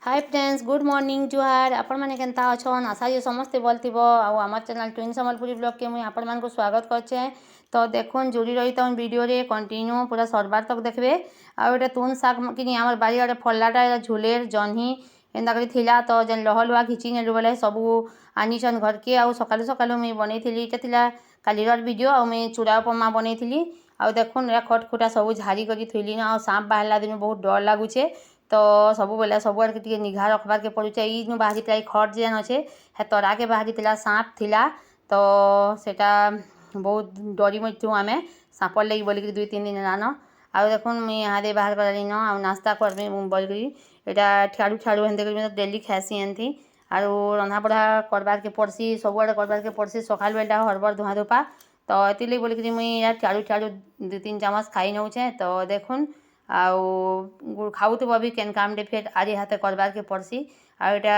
हाय friends, good morning जुहार। आपण मैंने केनता अच्छन आशा जे समस्ते भल थी। आम चैनल ट्विन सम्बलपुरी ब्लॉग के मुझे आपण मानक स्वागत करछे। तो देखुन जोड़ी रही तो वीडियो रे कंटिन्यू पूरा सरबार तक देखबे। आउटा तुन शाग कि आम बाड़ी आड़े फल्लाटा झोलेर जह्नी एंता कर थिला तो जेन लहलुआ घिची नेलु बेले सबू आनीछन घर के। आउ सकालु सकालु मुई बनैथिली इटा थिला कालीर वीडियो। आउ मुई चूड़ा उपमा बनैथिली। आउ देखुन या खटखुटा सबू झाड़ी करी थुइली ना। आउ सांप बाहरला दिन बहुत डर लागुछे। तो सब बेले सब आड़ के निघा रखबार के पड़ुचे। इन बाहरी खट जेन अच्छे हे तरा के बाहरी सांप थिला। तो सेटा बहुत डरी मरु आमे सांपर लगी बोलिक 2-3 दिन रान। आउ देखुन मुई इहादे बाहर कराली न आउ नास्ता करबे बोलिकी एटा ठाड़ू ठाड़ू हेन्ते कर डेली खाएसी एंथी। आरो रंधा बढ़ा करबार के पड़सी सब आड़े करबार के पड़सी। सकाल बेलटा हरबर धुआ धोपा तो एति बोलिकी मुई ठाड़ू ठाड़ू 2-3 चामच खाई नौछे। तो देखुन आउ खाऊथब भी केन कामटे फेर आरी हाथे करबार के पड़सी। आटा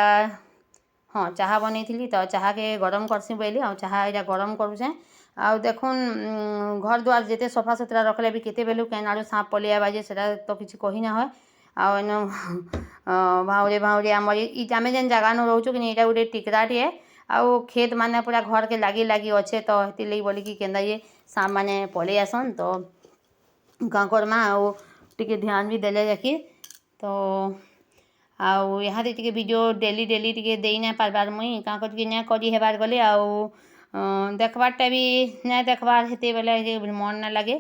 हाँ चाहा बनैथिली तो चाहा के गरम करसी बोली आ चाहा एटा गरम करुछे। आउ देखुन घर द्वार जेते सफा सुतरा रखले भी केते बेलू केन आड़ू सांप पलिया बाजे सेटा तो किछि कही ना होय। आउ एनो भाउरे भाउरे आमर इ आमे जेन जगह न रहउछु कि एटा गोटे टिकराटे। आउ खेत माने पूरा घर के लागी लागी अच्छे। तो हेति लई बोलिकी केनता ये सांप माने पलि आसन। तो गाँ करमा आउ टिके ध्यान भी देले देखी। तो आउ इहादे टिके वीडियो डेली डेली टिके देई ना पारबार मुई काँ करके ना करी हेबार गले। आउ देखबारटा भी ना देखबार हेते बेले जे मन ना लगे।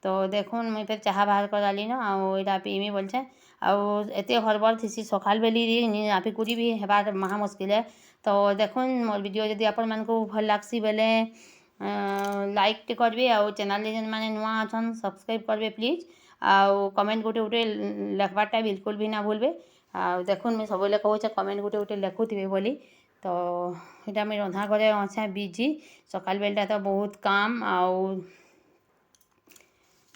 तो देखुन मुई फेर चाहा बाहर कराली न आउ एटा पीमी बोलछे। आउ एते हरबर थिसी सकाल बेली नी आपी कुरी भी हेबार महा मुश्किल है। तो देखुन मोर वीडियो जदि आपण मानकु भल लागसी बेले लाइक टे करबे। आउ चैनल जेन माने नुआ अछन सब्सक्राइब करबे प्लीज। आउ कमेंट गुटे गुटे लेखबारटा बिल्कुल भी ना भूलबे। आउ देखुन मुई सबले कहूचे कमेंट गुटे गुटे लेखुथिबे बोली। तो एटा मुई रंधा घरे अच्छे बिजी सकाल बेलटा तो बहुत काम। आउ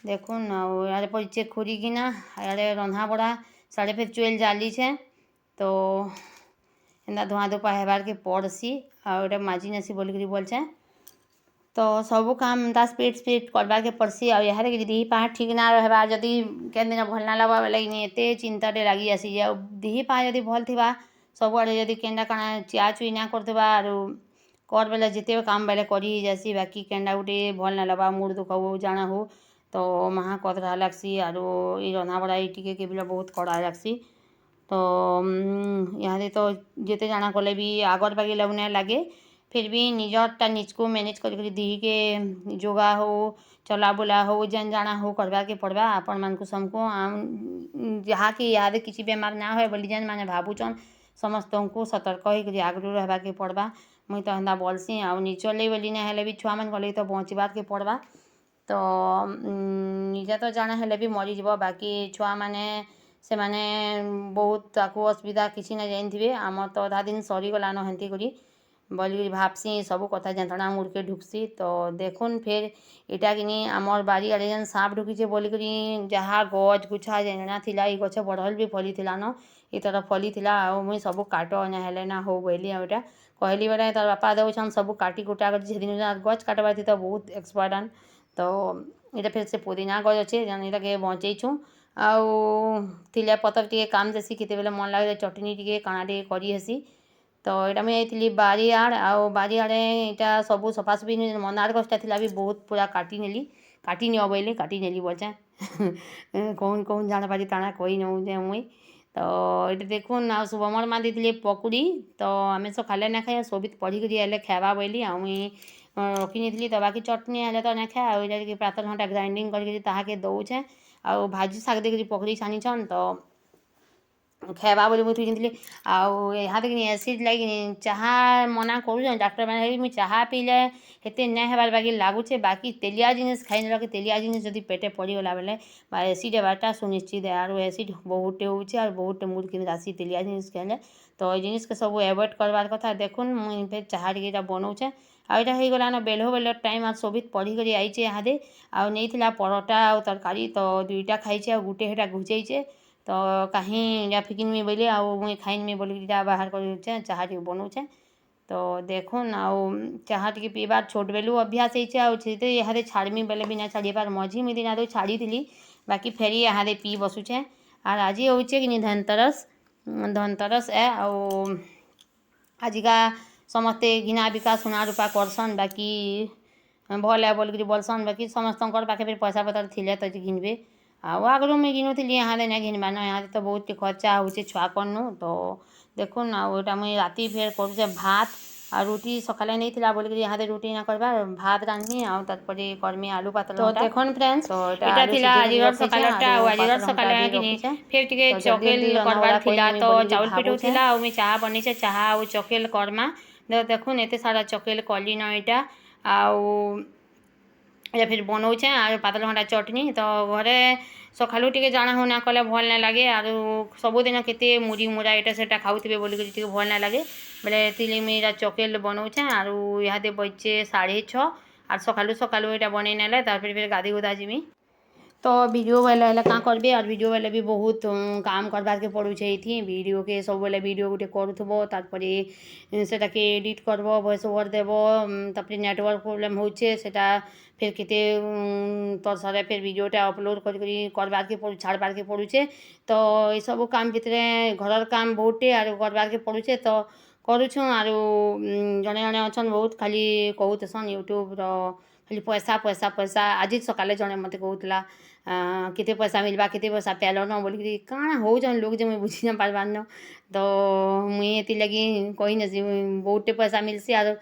देखुन आउ यारे पड़े खुरी किना यारे रंधा बड़ा साढ़े फिर चुएल जाली छे। तो एंदा धुआ धोपा हेबार के पड़सी। आउ एटा माजी नेसी बोलिकी बोलछे। तो सबू काम ता स्पीड स्पीड करबार के पड़सी। आउ यार देही पा ठीक ना रहबार जदि केन दिन भल ना लगवा बेले एते चिंताटे लागी आसी जे। देही पा जदि भल थिबा सब आड़े जदि केनडा काना चिया चुई ना करथिबा आरो कर बेले जिते काम बेले करी ही जासी। बाकी केनडा गुटे भल ना लगवा मुड दुख हो जाना हो तो महा कतरा लागसी। आरो ई रंधा बड़ा टिके के बेले बहुत कड़ा लागसी। तो इहादे तो जेते जाना कले भी आगर बागी लगने लगे। फिर भी निजरटा निजको मैनेज करके दी के जोगा हो चला बुला हो जेन जाना हो करवा के पड़वा आपण मानकु समको जहाँ कि इहादे किसी बेमार ना होय बोली जेन माने भाबुचन समस्त को सतर्क होकर आगरू रहबा के पड़वा। मुई तो हेन्दा बोलसी आउ निचले बोली ना हेले भी छुआ मन गले तो बचबार के पड़वा। तो निजे तो जाना हेले भी मरी जीव बाकी छुआ माने से माने बहुत ताकू असुविधा किसी ना जानिथिबे। आम तो अधा दिन सरी गलान हेन्ती करी बोली भाबसी सबू कथा जंतणा मुड़के ढुकसी। तो देखुन फिर इटा किनी आमर बारी आड़े जेन सांप ढुकीचे बोलिकी जहाँ गज गुछा जेना थिला ई गछ बढ़ल भी फली थिला न ई तरह फली थिला। आउ मुई सबू काट ना हेले ना हो बोली आउ एटा कहली बेले तार बापा दउछन सबू काटी कुटा कर सेदिन गछ काटबार थी तो बहुत एक्सपर्टान। तो इटा फिर से पुदीना गज अच्छे जेन इटा के बचेइछु। आउ थिले पतर टिके काम देसी केते बेले मन लागे चटनी टिके काना टिके करी हेसी। तो इटा मुई आइथिली बारी आड़ आउ बारी आड़े इटा सबू सफासफी मंदार गछटा थिला भी बहुत पूरा काटी नेली काटी नियो बोली काटी नेली बोलछे कौन कौन जाना पारी ताना कही नौ जे मुई। तो इटा देखुन आउ शुभमर मा देथिले पकुड़ी। तो आमे सो खाले ना खाए सोबित पढ़ी करी आइले खाएबा बोली आउ मुई रखी नेथिली। तो बाकी चटनी हेले तो ना खाए आउ इटा प्रातः घंटा ग्राइंडिंग करके ताहाके दउछे। आउ भाजी शाग देकरी पकड़ी छानिछन तो खाएबा बोली मुई थुइथिली। आउ इहादे किनी एसिड लागी चाहा मना करूछन डाक्टर माने मुई चाहा पीले हेते ना हेबार बाकी लागुछे। बाकी तेलिया जिनिस खाई नेला कि तेलिया जिनिस जदि पेटे पड़ीगला बेले बा एसिड हेबारटा सुनिश्चित है। आरो एसिड बहुते होउछे आर बहुते मुड़ किनी राशि तेलिया जिनिस खाइले। तो ई जिनिस के सब एवॉइड करबार कथा। देखुन मुई फेर चाहा टिके इटा बनौछे। आउ इटा हो गलान बेलो बेलो टाइम आज सोबित पढ़ी करी आइछे इहादे। आउ नेइथिला परोटा आउ तरकारी तो दुईटा खाइछे आउ गुटे हेटा घुचेइछे। तो कहीं या फिकिनमी बोली आउ मुई खाइनमी बोली बाहर कर चाहा टिके बनौछे। तो देखुन आउ चाहा टिके पीबार छोट बेलू अभ्यास होइछे आउ छेते इहादे छाड़मी बेले भी ना छाड़ीबार मझी मुई दिन छाड़ीथिली बाकी फेरी इहादे पी बसुछे। आर आज होउछे कि धनतेरस धनतेरस है आजिका समस्ते घिना बिका सुना रूपा करसन बाकी भल है बोलिक बोलसन बाकी समस्त पाखे फिर पैसा पतर थिले तो घिनबे आगु मुझे घिनुली यहाँ नहीं घिनबान यहाँ तो बहुत खर्चा हो छुआ कनु तो देखुन आटा मुझे राति फेर कर भात आ रुटी सकाले नहीं थिला बोलिक यहाँ रुटी ना करबा भात रांधनी आउे कर्मी आलू पातल तो देखुन फ्रेंड्स तो एटा थिला आजिर सकालटा आजिर सकाले कि फिर टिके चकेल करबार थिला तो चाउल पिटू थिला आ मुझे चाहा बनी चाहा आ चकेल करमा देखुन एते सारा चकेल कली न यहाँ या फिर बनाऊे आ पातल घंटा चटनी तो घरे सकालू टे जाना होना कले भल ना लगे आर सबुदिन केते मुड़ी मुड़ा एटा सेटा खाऊे बोलिक भल ना लगे बोले तिली मुझे चकेल बनाऊे आर यहाँ बजे 6:30 आर सकालू सकालू यहाँ बन ना फिर गाधी गुधा जीमी तो वीडियो बेले क्या करबे और वीडियो बेले भी बहुत काम करबार के पड़ुछे ये वीडियो के सब बेले वीडियो गोटे करूथबो तारपरे सेटा के एडिट करबो वॉइस ओवर देबो तारपरे नेटवर्क प्रॉब्लम होचे सेटा फिर केते तरसरे फिर वीडियोटा अपलोड करबार के पड़ू छाड़बार के पड़ुछे तो ये सब काम भितरे घरर काम बहुटे आर करबार के पड़ुछे तो करूछु आर जने जने अछन बहुत खाली कहूथसन यूट्यूब खाली पैसा पैसा पैसा आज सकाले जड़े मत कहूला केते पैसा मिलवा केते पैसा पेल न बोलिकी काଣା हो लोग जो मुझे बुझी ना पारबार न तो मुझे लगी कही नसी बहुते पैसा मिलसी आर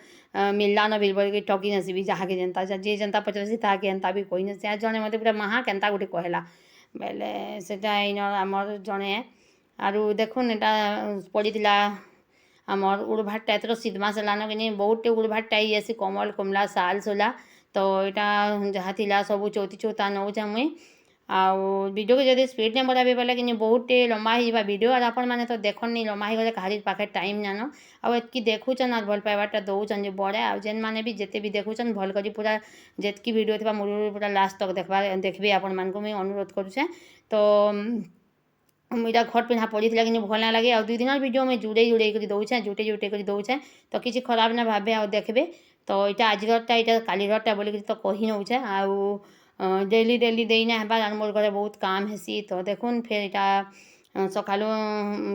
मिलला न बिल बोलिकी ठकी नसीबी जहाँ के जनता जे जनता पचारसी ताके एंता भी कही नसी आज जड़े मत पूरा महा केन्ता गोटे कहला बेले सेटा इन आमर जड़े आरु देखुन एटा पड़ीला आमर उड़भाटा एतर शीत मास लान कि बहुते उड़भाटा आसी कमल कमला साल सोला तो यहाँ जहाँ थिला सब चौथी चौथा नौचे मुई वीडियो के जब स्पीड ने बढ़ाबे बोले कि बहुते लंबा होगा वीडियो और आपण मैंने तो देखन नहीं लंबा हो कहारी पाखे टाइम जान आतकी देखुचन और भल पाइबाटा दौचन जो बड़े आ जेन मैंने भी जिते भी देखुचन भल कर पूरा जितकी वीडियो थी मुझे पूरा लास्ट तक देखबे आपण मान को मुझे अनुरोध करुचे तो मुझा घर पिंधा पड़ी थी कि भल ना लगे आ 2 दिन वीडियो में जुड़े जुड़े कर दौचे जुटे जुटे कर दौचे तो किसी खराब ना भावे आ देखबे तो यहाँ आजरटा यहाँ कालीरटा बोलिक तो कही नौचे आउ डेली डेली देना है मोर घरे बहुत काम हेसी तो देखुन फिर यहाँ सकालू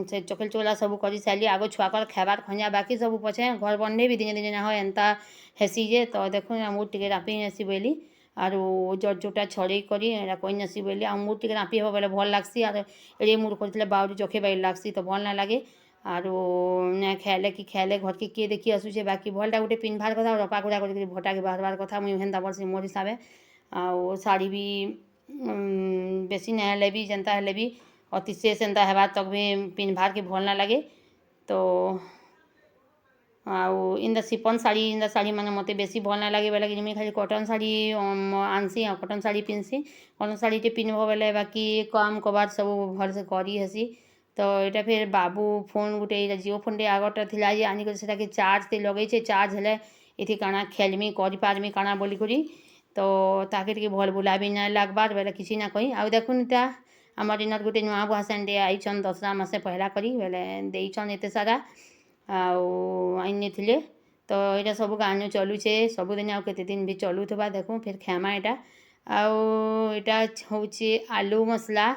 से चकेल चोला सब कर सारी आगो छुआकर खाबार खंजा बाकी सब पछे घर बनने भी दिने दिने ना हो एंता हेसी जे तो देखुन मुझे टे रापी नेसी बोली आर जट जोटा छड़े करी कही नेसी बोली आ मुझे टे रापी हे बोले भल लगसी और एड़े मुड़ कर बाउरी चखे बाड़ी लगसी तो भल ना लगे आर ना खाएले कि खाएले घर के किए देखी आसुचे बाकी भलटा गोटे पिन्धबार कथा रपा गुड़ा कर भटा के बाहरबार कथा मुझे हेन्ता बोलसी मोर हिसाब आ शाढ़ी भी बेसी ना हेले भी जेनता हेले भी अतिशय सेन्ता हेबार तक भी पिन्धबार के भल ना लगे तो आउ इंदा सिपन साड़ी मैंने मत बेसी भल ना लगे बोले कि मुझे खाली कटन साड़ी आनसी कटन साड़ी पिन्सी कटन साड़ी पिन्हब बोले बाकी काम कबार सब भल से करी हेसी तो यहाँ फिर बाबू फोन गोटे जिओ फोन टे आगटा थिला जे आनिक सेटाके चार्ज ते लगे चार्ज हेले इति काना खेलमी करि पारमी काना बोली करी तो ताके टिके भल बुला भी ना लागबार बेले किसी ना कही आ देखुन इटा आमर इन गोटे नुआ बुआ सेंडे आईचन दसरा मासे पहला करी बेले देचन एते सारा आनी थे तो यहाँ सब गाँव चलुचे सबुदिन आउ केते दिन भी चलुवा देखूँ फिर खेमा यहाँ हूँ आलू मसला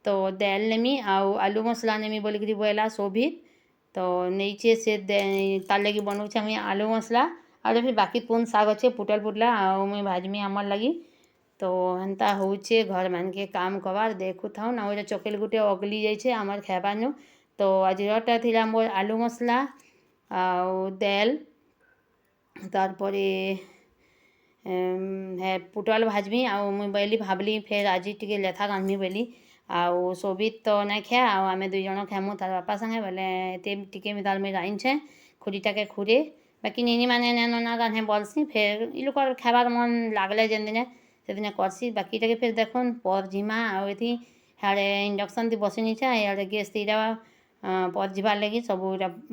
तो दाल नेमी आलू मसला नेमी बोलिक बोला शोभित तो नहीं से तार लगी बनाऊे मुझे आलू मसला और फिर बाकी पुन शाग अच्छे पुटल पुटला मुझे भाजमी आमर लगी तो हेन्ता होचे घर मान के काम कबार देखु था ना वो चकेल गुटे अगली जाइए आमर खाबार तो आज थी मोर आलू मसला दाल तारपरे पुटल भाजमी मुई बोली भावली फिर आज टे लेथा रांधमी बोली आउ शोभित तो ना खा आम 2 जन खामु तार बापा संगे बोले टे तार मुझे रांधछे खुरीटा के खुरे बाकी निनी मैंने ना रांधे बोलसी फिर इ लोग खाबार मन लागले जेन दिने से दिन करसी बाकी टे फिर देखुन पर झिमा आती हाड़े इंडक्शन थी बसी नीचे इे गैस तीरा पर जीवार लगी सब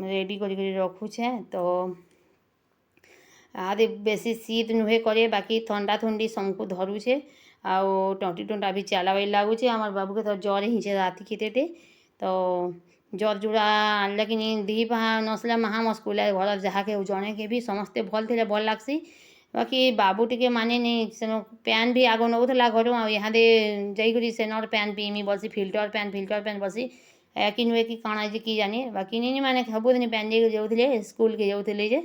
रेडी कर रखुचे तो आदि बेसी शीत नुहे करे बाकी ठंडा ठंडी सबको धरुचे आउ टंटी टंटा भी चला बाई लगुचे आम बाबू के तो ज्वर हिंचे राति खेते तो ज्वर जुड़ा आनले कि दी पहा नसला महा मुस्कुल घर जहाँ के जड़े के भी समस्ते भल थे भल लगसी बाकी बाबू टे माने नहीं सेन पैन भी आग नौला घर यहाँ दे जाकर सेनर पैन पीमी बसी फिल्टर पैन बसी कि नुहे कि काଣା जे कि जानी बाकी नहीं मैंने सबुदिन पेन जे जाऊे स्कूल के जाऊे जे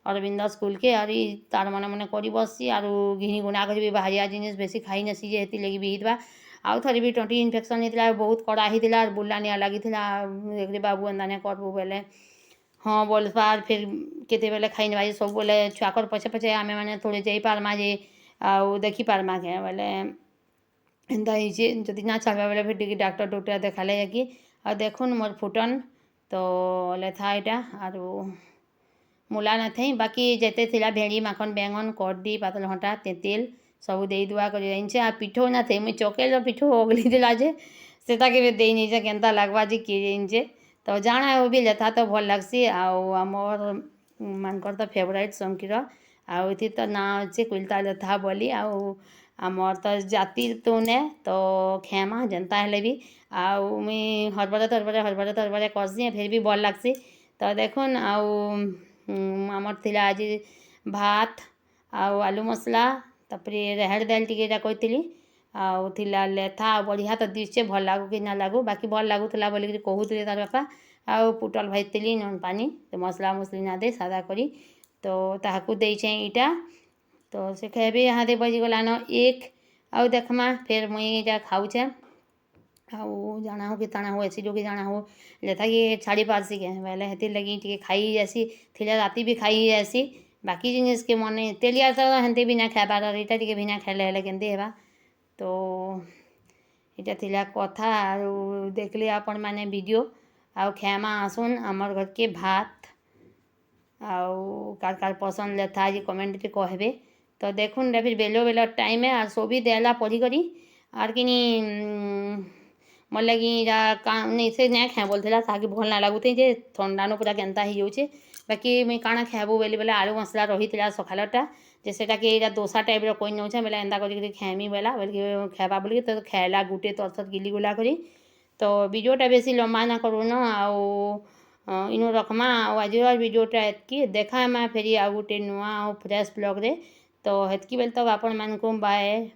अरविंद स्कूल के आर तार मन मन कर बसी आर घिनी गुना कर भी बाहरिया जिनिस बेसी खाई नसी जे हेती लगी भी हितबा आउ थरे भी टंटी इन्फेक्शन होता बहुत कड़ा होता बुला निया लगी एक बाबू एंदा ने करबू बेले हाँ बोलबा फिर केते बेले खाई नवा सब बोले छुआकर पछे पछे आमे मैंने थोड़े जाई पारमा जे आउ देखी पारमा के बोले एंदा जे जदि ना छाड़बा बेले फिर टिके डॉक्टर डॉक्टर देखाले कि आ देखुन मोर फुटन तो लेथा इटा आर मूला न थी बाकी जेते थिला भेड़ी माखन बैंगन कड्डी पातल हटा तेतेल सब दे दुआ कर आ पिठो न थे मुई चकेल पिठो ओगली दिला जे सेटा के दे नहीं जे केनता लगवा जे किए तो जाना वो भी लेथा तो भल लगसी आमर मानकर तो फेवरेट संकीर आती तो ना अच्छे कुलता लेथा बोली आमर तो जाति तो ने तो खेमा जनता हेले भी आउ मुई हरबरे तरबरे करसी फिर भी भल लगसी तो देखुन आमर थिला आज भात आलू मसला तापरे रेहड़ दाल टिके कहती आउ थिला लेथा बढ़िया तो दिशे भल लागू कि ना लागू बाकी भल लागुला बोलिक कहते तार बापा आउ पुटल भाजती नन पानी तो मसला मसली ना दे सादा करी तो ताकू देछे इटा तो से खेबे यहाँ दे बजिगलान एक आउ देखमा फिर मुई जा खाऊे आउ जाना हो कि ताना हो ऐसी जो कि जाना हो लेथा कि छाड़ी पारसी के बेले हेती लगी टिके खाई जैसी थिला राती भी खाई जैसी बाकी जिनिस के मन तेलिया तो हेंते भी ना खाए पार इटा टिके भी ना खेले हेले केंदे हेबा तो इटा थिला कथा आउ देखले आपण माने वीडियो आउ खेमा आसुन आमर घर के भात आउ कार पसंद लेथा जी कमेंट टे कहबे तो देखुन रे फिर बेलो बेलो टाइम है आर सोभी देला पढ़ी करी आर कि मोर लगी नहीं से नहीं खाए बोलते ताकि भल ना लगुते जे ठंडा न पूरा केनता ही जाऊे बाकी मुई काଣା खाएबू बोली आलू मसला रही सकालटा जे सेटा के इटा दोसा टाइप कोई नौचे बेले एंदा करी खाएमी बेला बोल खाएबा बोल तो खाएला गुटे तरसर गिली गुला करी तो वीडियोटा बेसी लंबा ना करूँ न इनु रखमा आज वीडियोटा एतकी देखा फेरी आ गोटे नुआ फ्रेश ब्लॉग रे तो हेतकी बेल तक आपण मानकु बाय।